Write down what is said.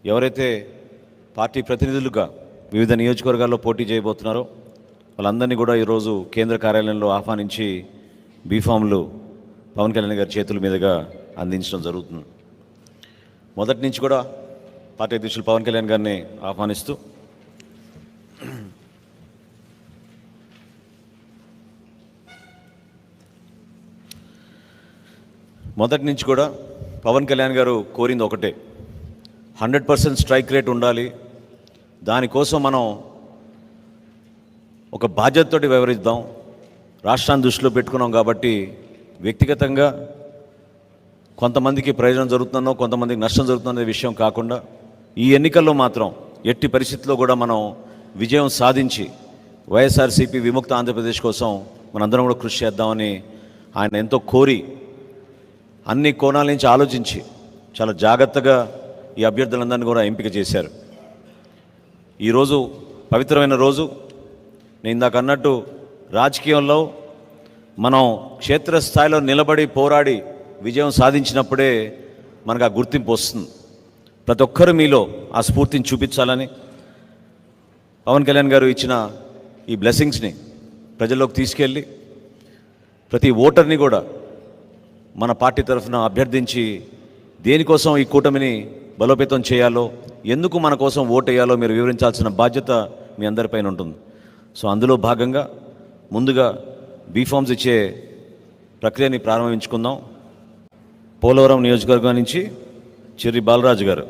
ఎవరైతే పార్టీ ప్రతినిధులుగా వివిధ నియోజకవర్గాల్లో పోటీ చేయబోతున్నారో వాళ్ళందరినీ కూడా ఈరోజు కేంద్ర కార్యాలయంలో ఆహ్వానించి బీఫామ్లు పవన్ కళ్యాణ్ గారి చేతుల మీదుగా అందించడం జరుగుతుంది. మొదటి నుంచి కూడా పార్టీ అధ్యక్షులు పవన్ కళ్యాణ్ గారిని ఆహ్వానిస్తూ మొదటి నుంచి కూడా పవన్ కళ్యాణ్ గారు కోరింది ఒకటే, 100% స్ట్రైక్ రేట్ ఉండాలి. దానికోసం మనం ఒక బాధ్యతతోటి వ్యవహరిద్దాం. రాష్ట్రాన్ని దృష్టిలో పెట్టుకున్నాం కాబట్టి వ్యక్తిగతంగా కొంతమందికి ప్రయోజనం జరుగుతుందో కొంతమందికి నష్టం జరుగుతుందనే విషయం కాకుండా ఈ ఎన్నికల్లో మాత్రం ఎట్టి పరిస్థితుల్లో కూడా మనం విజయం సాధించి వైఎస్ఆర్సీపీ విముక్త ఆంధ్రప్రదేశ్ కోసం మనందరం కూడా కృషి చేద్దామని ఆయన ఎంతో కోరి అన్ని కోణాల నుంచి ఆలోచించి చాలా జాగ్రత్తగా ఈ అభ్యర్థులందరినీ కూడా ఎంపిక చేశారు. ఈరోజు పవిత్రమైన రోజు. నేను ఇందాక అన్నట్టు రాజకీయంలో మనం క్షేత్రస్థాయిలో నిలబడి పోరాడి విజయం సాధించినప్పుడే మనకు ఆ గుర్తింపు వస్తుంది. ప్రతి ఒక్కరు మీలో ఆ స్ఫూర్తిని చూపించాలని పవన్ కళ్యాణ్ గారు ఇచ్చిన ఈ బ్లెస్సింగ్స్ని ప్రజల్లోకి తీసుకెళ్ళి ప్రతి ఓటర్ని కూడా మన పార్టీ తరఫున అభ్యర్థించి దేనికోసం ఈ కూటమిని బలోపేతం చేయాలో, ఎందుకు మన కోసం ఓటేయాలో మీరు వివరించాల్సిన బాధ్యత మీ అందరిపైన ఉంటుంది. సో అందులో భాగంగా ముందుగా బీఫామ్స్ ఇచ్చే ప్రక్రియని ప్రారంభించుకుందాం. పోలవరం నియోజకవర్గం నుంచి చెర్రి బాలరాజు గారు.